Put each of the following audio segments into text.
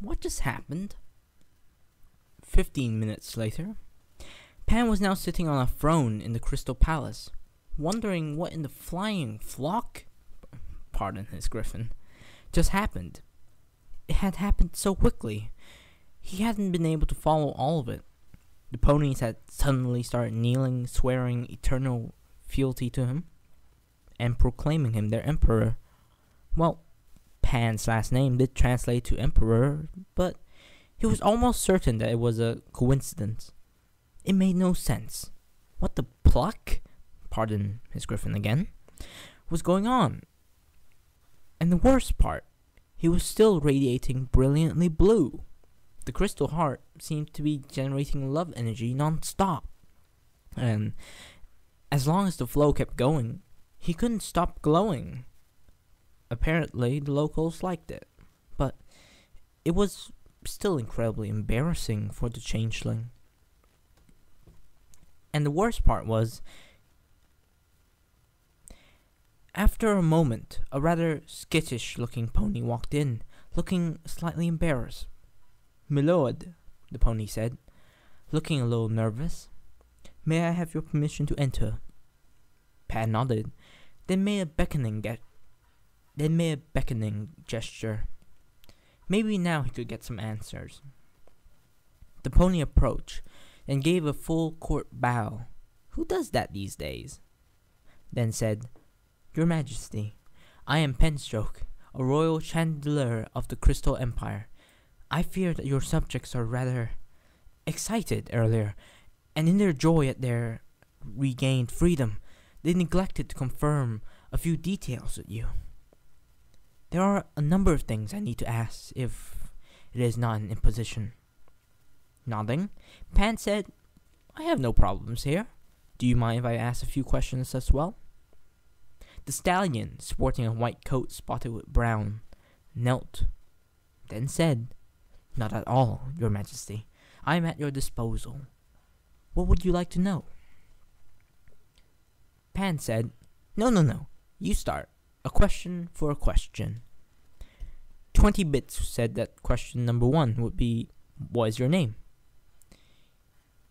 What just happened? 15 minutes later, Pan was now sitting on a throne in the Crystal Palace, wondering what in the flying flock, pardon his griffin, just happened. It had happened so quickly. He hadn't been able to follow all of it. The ponies had suddenly started kneeling, swearing eternal fealty to him, and proclaiming him their emperor. Well, Pan's last name did translate to emperor, but he was almost certain that it was a coincidence. It made no sense. What the pluck, pardon his griffin again, was going on? And the worst part, he was still radiating brilliantly blue. The crystal heart seemed to be generating love energy non-stop. And as long as the flow kept going, he couldn't stop glowing. Apparently, the locals liked it, but it was still incredibly embarrassing for the changeling. And the worst part was, after a moment, a rather skittish-looking pony walked in, looking slightly embarrassed. "Milord," the pony said, looking a little nervous, "may I have your permission to enter?" Pan nodded, then made a beckoning gesture. Maybe now he could get some answers. The pony approached and gave a full court bow. Who does that these days? Then said, "Your Majesty, I am Penstroke, a royal chandelier of the Crystal Empire. I fear that your subjects are rather excited earlier, and in their joy at their regained freedom, they neglected to confirm a few details with you. There are a number of things I need to ask if it is not an imposition." Nodding, Pan said, "I have no problems here. Do you mind if I ask a few questions as well?" The stallion, sporting a white coat spotted with brown, knelt, then said, "Not at all, Your Majesty. I am at your disposal. What would you like to know?" Pan said, No. You start. A question for a question. 20 bits said that question number 1 would be, what is your name?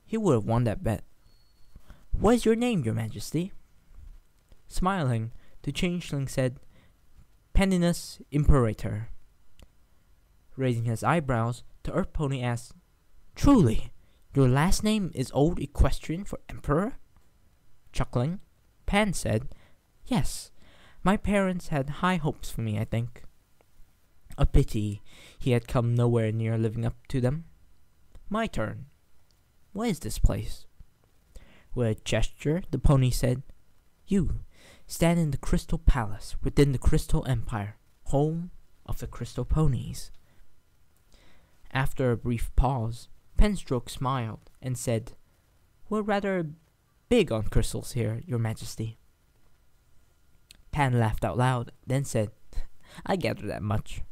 He would have won that bet. What is your name, Your Majesty? Smiling, the changeling said, Pandinus Imperator. Raising his eyebrows, the Earth Pony asked, Truly, your last name is Old Equestrian for Emperor? Chuckling, Pan said, Yes, my parents had high hopes for me, I think. A pity he had come nowhere near living up to them. My turn. What is this place? With a gesture, the pony said, You stand in the Crystal Palace within the Crystal Empire, home of the Crystal Ponies. After a brief pause, Penstroke smiled and said, We're rather big on crystals here, Your Majesty. Pan laughed out loud, then said, I gather that much.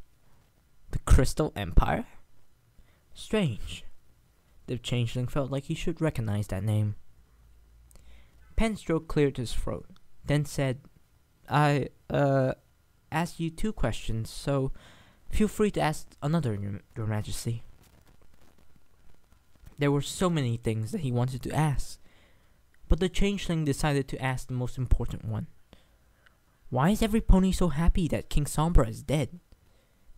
The Crystal Empire? Strange. The changeling felt like he should recognize that name. Penstroke cleared his throat, then said, I, asked you 2 questions, so feel free to ask another, Your Majesty. There were so many things that he wanted to ask, but the changeling decided to ask the most important one. Why is every pony so happy that King Sombra is dead?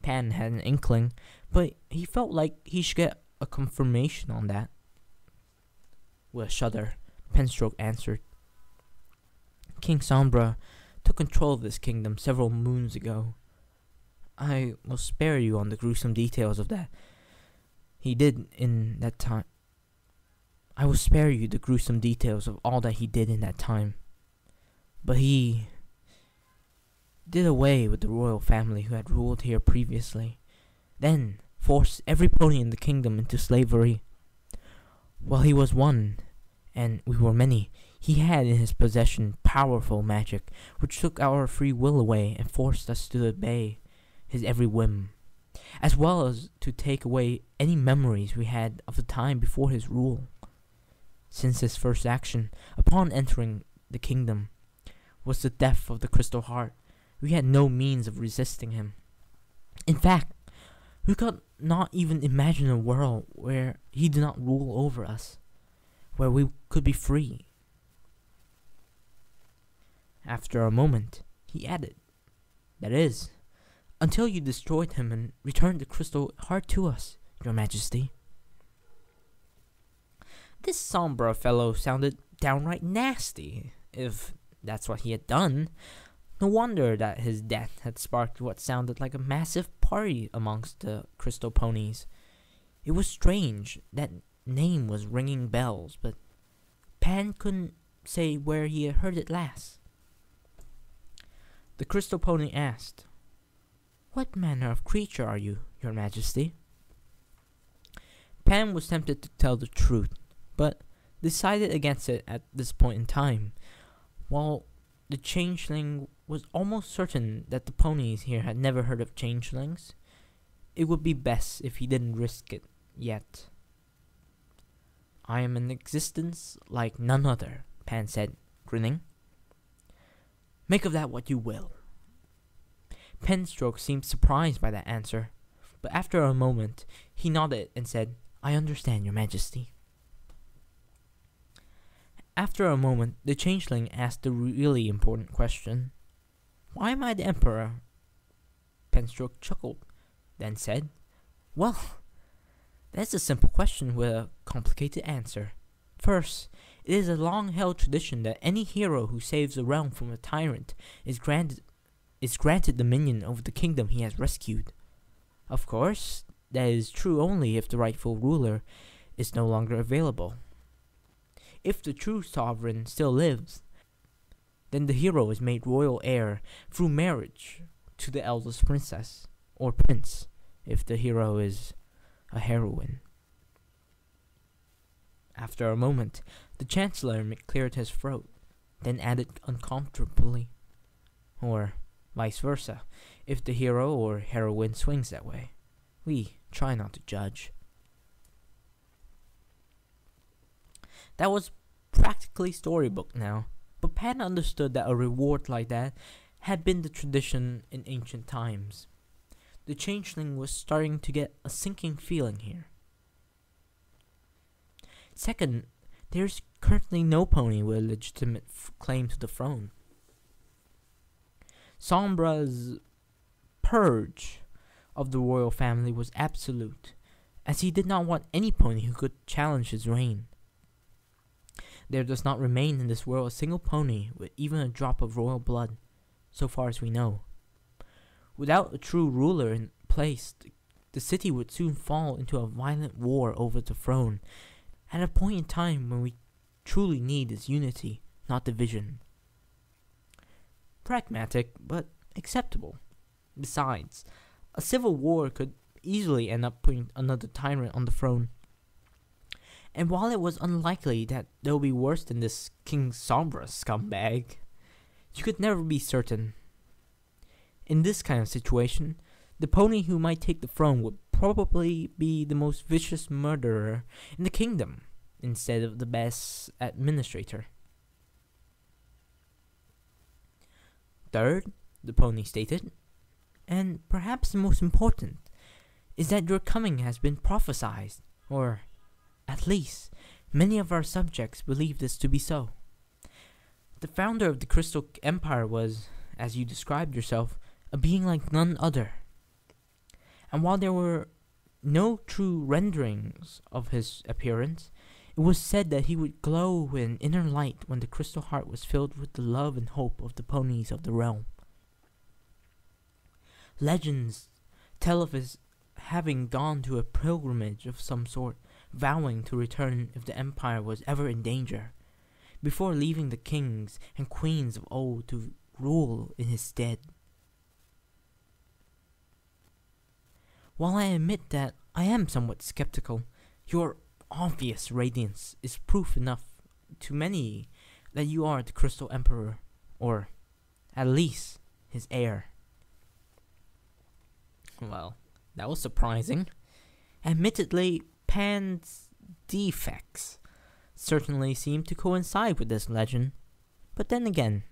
Pan had an inkling, but he felt like he should get a confirmation on that. With a shudder, Penstroke answered, King Sombra took control of this kingdom several moons ago. I will spare you on the gruesome details of that. He did in that time. I will spare you the gruesome details of all that he did in that time. But he did away with the royal family who had ruled here previously, then forced every pony in the kingdom into slavery. While he was one, and we were many, he had in his possession powerful magic, which took our free will away and forced us to obey his every whim, as well as to take away any memories we had of the time before his rule. Since his first action, upon entering the kingdom, was the death of the Crystal Heart, we had no means of resisting him. In fact, We could not even imagine a world where he did not rule over us, where we could be free. After a moment, he added, "That is, until you destroyed him and returned the crystal heart to us, Your Majesty." This Sombra fellow sounded downright nasty, if that's what he had done. No wonder that his death had sparked what sounded like a massive party amongst the Crystal Ponies. It was strange, that name was ringing bells, but Pan couldn't say where he had heard it last. The Crystal Pony asked, "What manner of creature are you, Your Majesty?" Pan was tempted to tell the truth, but decided against it at this point in time. While the changeling was almost certain that the ponies here had never heard of changelings, it would be best if he didn't risk it yet. "I am an existence like none other," Pan said, grinning. "Make of that what you will." Penstroke seemed surprised by that answer, but after a moment, he nodded and said, "I understand, Your Majesty." After a moment, the changeling asked the really important question. "Why am I the Emperor?" Penstroke chuckled, then said, "Well, that's a simple question with a complicated answer. First, it is a long-held tradition that any hero who saves a realm from a tyrant is granted dominion over the kingdom he has rescued. Of course, that is true only if the rightful ruler is no longer available. If the true sovereign still lives, then the hero is made royal heir through marriage to the eldest princess, or prince, if the hero is a heroine." After a moment, the Chancellor cleared his throat, then added uncomfortably, "Or vice versa, if the hero or heroine swings that way. We try not to judge." That was practically storybook now, but Pan understood that a reward like that had been the tradition in ancient times. The changeling was starting to get a sinking feeling here. Second, there's currently no pony with a legitimate claim to the throne. Sombra's purge of the royal family was absolute, as he did not want any pony who could challenge his reign. There does not remain in this world a single pony with even a drop of royal blood, so far as we know. Without a true ruler in place, the city would soon fall into a violent war over the throne, at a point in time when we truly need is unity, not division. Pragmatic, but acceptable. Besides, a civil war could easily end up putting another tyrant on the throne. And while it was unlikely that there would be worse than this King Sombra scumbag, you could never be certain. In this kind of situation, the pony who might take the throne would probably be the most vicious murderer in the kingdom, instead of the best administrator. Third, the pony stated, and perhaps the most important, is that your coming has been prophesied, or at least, many of our subjects believe this to be so. The founder of the Crystal Empire was, as you described yourself, a being like none other. And while there were no true renderings of his appearance, it was said that he would glow with an inner light when the crystal heart was filled with the love and hope of the ponies of the realm. Legends tell of his having gone to a pilgrimage of some sort, vowing to return if the empire was ever in danger, before leaving the kings and queens of old to rule in his stead. While I admit that I am somewhat skeptical, your obvious radiance is proof enough to many that you are the Crystal Emperor, or at least his heir. Well, that was surprising. Admittedly, Pan's defects certainly seemed to coincide with this legend, but then again,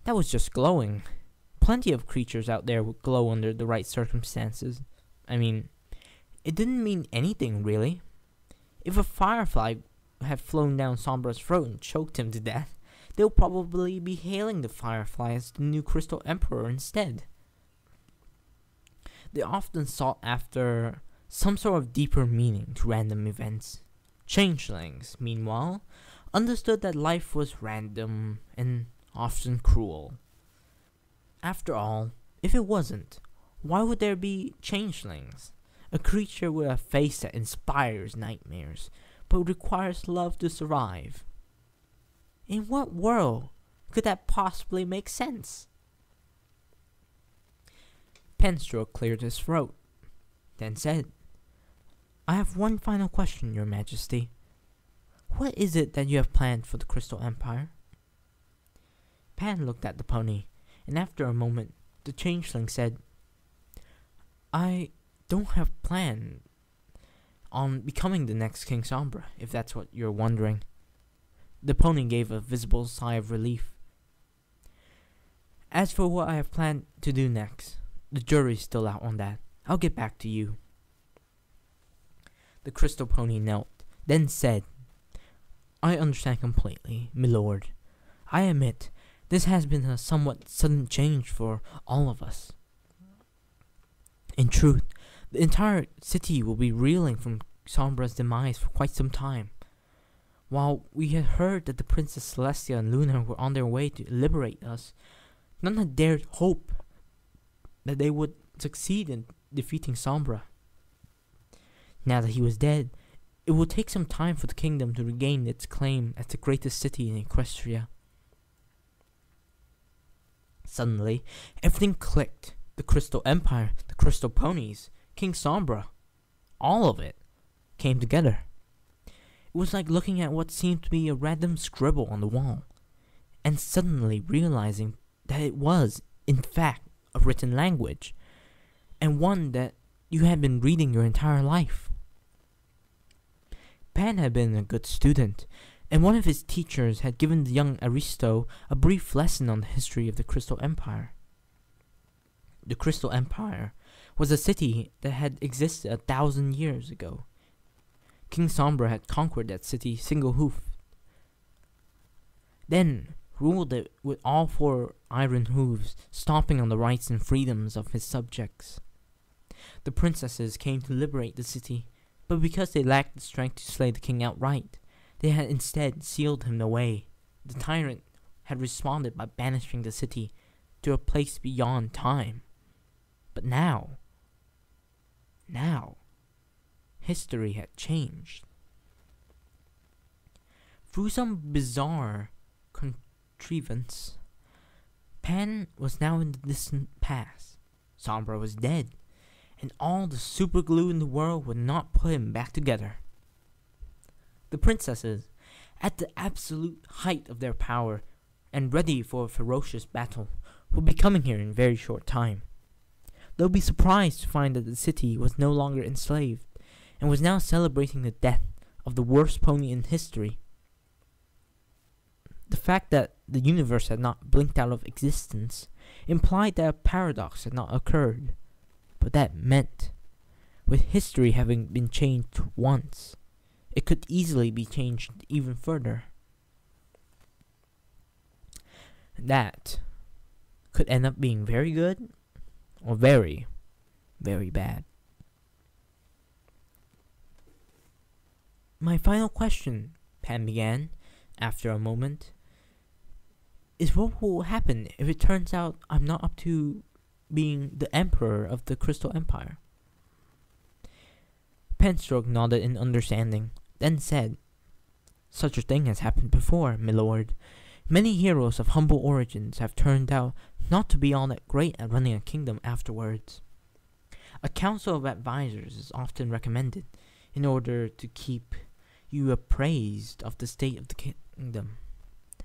that was just glowing. Plenty of creatures out there would glow under the right circumstances, I mean, it didn't mean anything really. If a firefly had flown down Sombra's throat and choked him to death, they'll probably be hailing the firefly as the new Crystal Emperor instead. They often sought after some sort of deeper meaning to random events. Changelings, meanwhile, understood that life was random and often cruel. After all, if it wasn't, why would there be changelings? A creature with a face that inspires nightmares, but requires love to survive. In what world could that possibly make sense? Penstroke cleared his throat, then said, I have one final question, Your Majesty. What is it that you have planned for the Crystal Empire? Pan looked at the pony, and after a moment, the changeling said, I don't have plan on becoming the next King Sombra, if that's what you're wondering. The pony gave a visible sigh of relief. As for what I have planned to do next, the jury's still out on that. I'll get back to you. The crystal pony knelt, then said, I understand completely, milord. I admit, this has been a somewhat sudden change for all of us. In truth, the entire city will be reeling from Sombra's demise for quite some time. While we had heard that the Princess Celestia and Luna were on their way to liberate us, none had dared hope that they would succeed in defeating Sombra. Now that he was dead, it would take some time for the kingdom to regain its claim as the greatest city in Equestria. Suddenly, everything clicked. The Crystal Empire, the Crystal Ponies, King Sombra, all of it came together. It was like looking at what seemed to be a random scribble on the wall, and suddenly realizing that it was, in fact, a written language, and one that you had been reading your entire life. Pan had been a good student, and one of his teachers had given the young Aristo a brief lesson on the history of the Crystal Empire. The Crystal Empire was a city that had existed 1,000 years ago. King Sombra had conquered that city single-hoofed, then ruled it with all 4 iron hooves, stomping on the rights and freedoms of his subjects. The princesses came to liberate the city, but because they lacked the strength to slay the king outright, they had instead sealed him away. The tyrant had responded by banishing the city to a place beyond time. But now, history had changed. Through some bizarre contrivance, Pan was now in the distant past. Sombra was dead, and all the super glue in the world would not put him back together. The princesses, at the absolute height of their power and ready for a ferocious battle, would be coming here in a very short time. They'll be surprised to find that the city was no longer enslaved, and was now celebrating the death of the worst pony in history. The fact that the universe had not blinked out of existence implied that a paradox had not occurred, but that meant, with history having been changed once, it could easily be changed even further. That could end up being very good or very, very bad. My final question, Pan began, after a moment, is what will happen if it turns out I'm not up to being the emperor of the Crystal Empire? Penstroke nodded in understanding, then said, Such a thing has happened before, milord. Many heroes of humble origins have turned out not to be all that great at running a kingdom afterwards. A council of advisors is often recommended in order to keep you appraised of the state of the kingdom,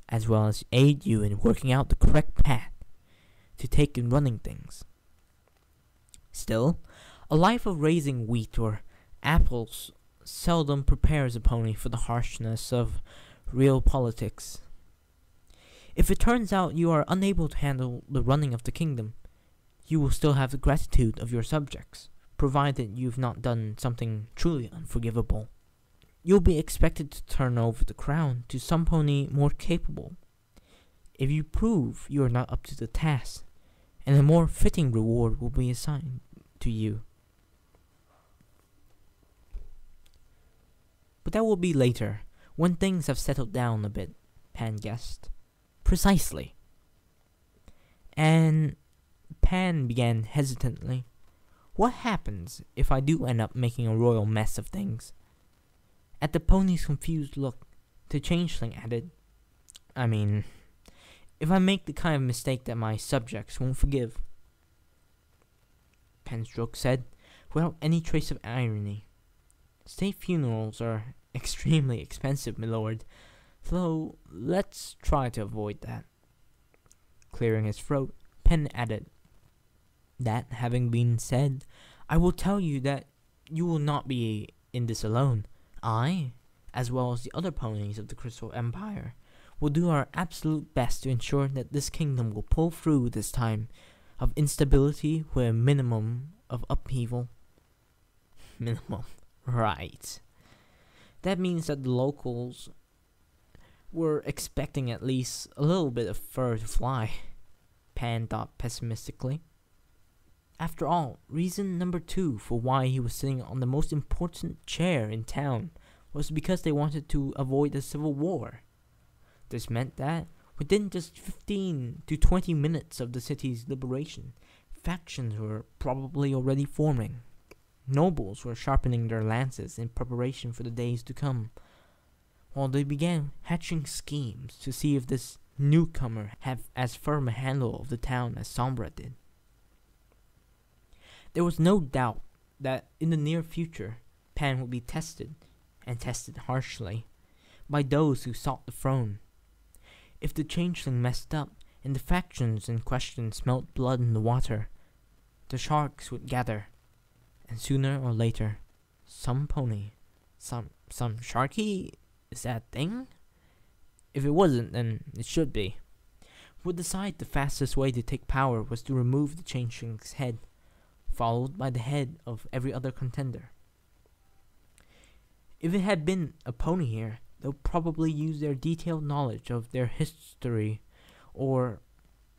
as well as aid you in working out the correct path to take in running things. Still, a life of raising wheat or apples seldom prepares a pony for the harshness of real politics. If it turns out you are unable to handle the running of the kingdom, you will still have the gratitude of your subjects, provided you've not done something truly unforgivable. You'll be expected to turn over the crown to some pony more capable. If you prove you are not up to the task, and a more fitting reward will be assigned to you. But that will be later, when things have settled down a bit, Pan guessed. Precisely. And Pan began hesitantly. What happens if I do end up making a royal mess of things? At the pony's confused look, the changeling added, I mean, if I make the kind of mistake that my subjects won't forgive. Penstroke said, without any trace of irony, state funerals are extremely expensive, milord, though let's try to avoid that. Clearing his throat, Pen added, that having been said, I will tell you that you will not be in this alone. I, as well as the other ponies of the Crystal Empire, will do our absolute best to ensure that this kingdom will pull through this time of instability with a minimum of upheaval. Minimum, right. That means that the locals were expecting at least a little bit of fur to fly, Pan thought pessimistically. After all, reason number 2 for why he was sitting on the most important chair in town was because they wanted to avoid a civil war. This meant that, within just 15 to 20 minutes of the city's liberation, factions were probably already forming. Nobles were sharpening their lances in preparation for the days to come, while they began hatching schemes to see if this newcomer had as firm a handle of the town as Sombra did. There was no doubt that in the near future, Pan would be tested, and tested harshly, by those who sought the throne. If the changeling messed up, and the factions in question smelt blood in the water, the sharks would gather, and sooner or later, some pony, some sharky, is that a thing? If it wasn't, then it should be, would decide the fastest way to take power was to remove the changeling's head, followed by the head of every other contender. If it had been a pony here, they'll probably use their detailed knowledge of their history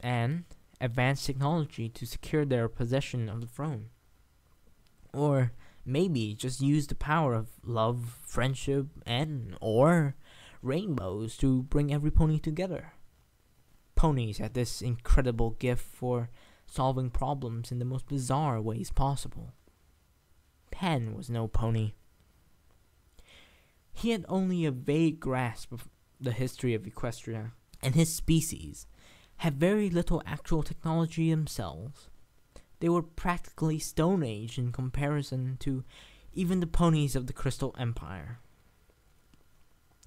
and advanced technology to secure their possession of the throne. Or maybe just use the power of love, friendship, or rainbows to bring every pony together. Ponies had this incredible gift for solving problems in the most bizarre ways possible. Pan was no pony. He had only a vague grasp of the history of Equestria, and his species had very little actual technology themselves. They were practically Stone Age in comparison to even the ponies of the Crystal Empire.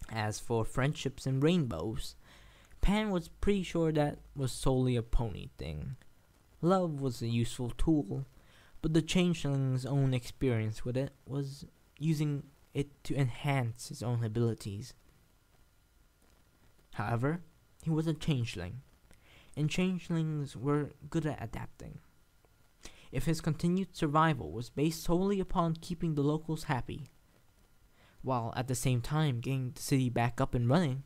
As for friendships and rainbows, Pan was pretty sure that was solely a pony thing. Love was a useful tool, but the changeling's own experience with it was using it to enhance his own abilities. However, he was a changeling, and changelings were good at adapting. If his continued survival was based solely upon keeping the locals happy, while at the same time getting the city back up and running,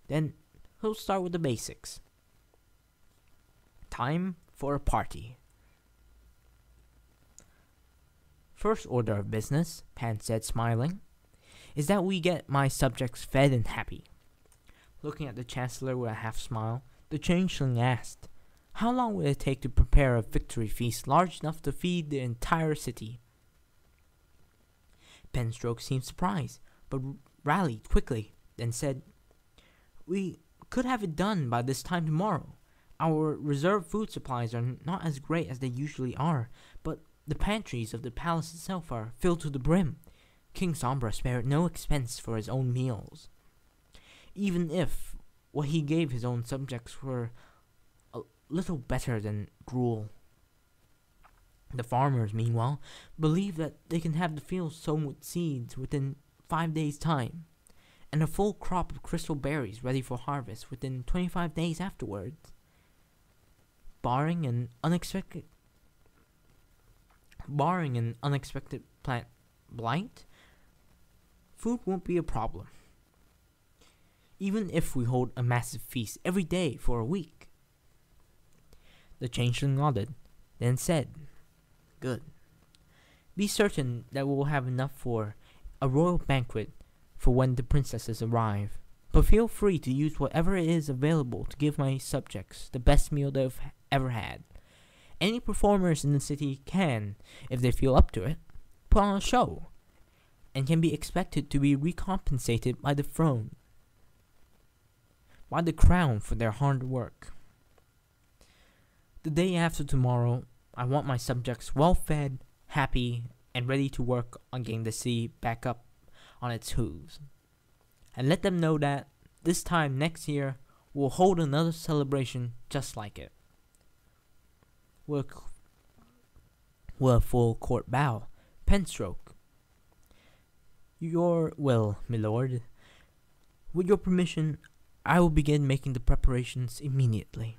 then he'll start with the basics. Time for a party. First order of business, Pan said, smiling, is that we get my subjects fed and happy. Looking at the Chancellor with a half smile, the changeling asked, how long will it take to prepare a victory feast large enough to feed the entire city? Penstroke seemed surprised, but rallied quickly, then said, we could have it done by this time tomorrow. Our reserve food supplies are not as great as they usually are, but the pantries of the palace itself are filled to the brim. King Sombra spared no expense for his own meals. Even if what he gave his own subjects were a little better than gruel. The farmers, meanwhile, believe that they can have the fields sown with seeds within 5 days' time, and a full crop of crystal berries ready for harvest within 25 days afterwards. Barring an unexpected barring an unexpected plant blight, food won't be a problem. Even if we hold a massive feast every day for a week. The changeling nodded, then said, "Good. Be certain that we will have enough for a royal banquet for when the princesses arrive. But feel free to use whatever is available to give my subjects the best meal they've ever had. Any performers in the city can, if they feel up to it, put on a show, and can be expected to be recompensated by the crown for their hard work. The day after tomorrow, I want my subjects well fed, happy, and ready to work on getting the city back up on its hooves. And let them know that this time next year, we'll hold another celebration just like it." With a full court bow, Penstroke. "Your will, milord. With your permission, I will begin making the preparations immediately."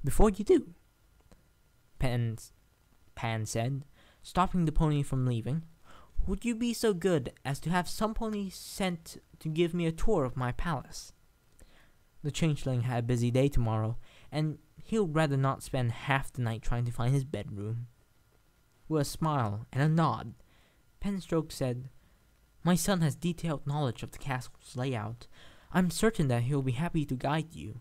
Before you do," Pan said, stopping the pony from leaving, "would you be so good as to have some ponies sent to give me a tour of my palace? The changeling had a busy day tomorrow, and he'll rather not spend half the night trying to find his bedroom." With a smile and a nod, Penstroke said, "My son has detailed knowledge of the castle's layout. I'm certain that he'll be happy to guide you.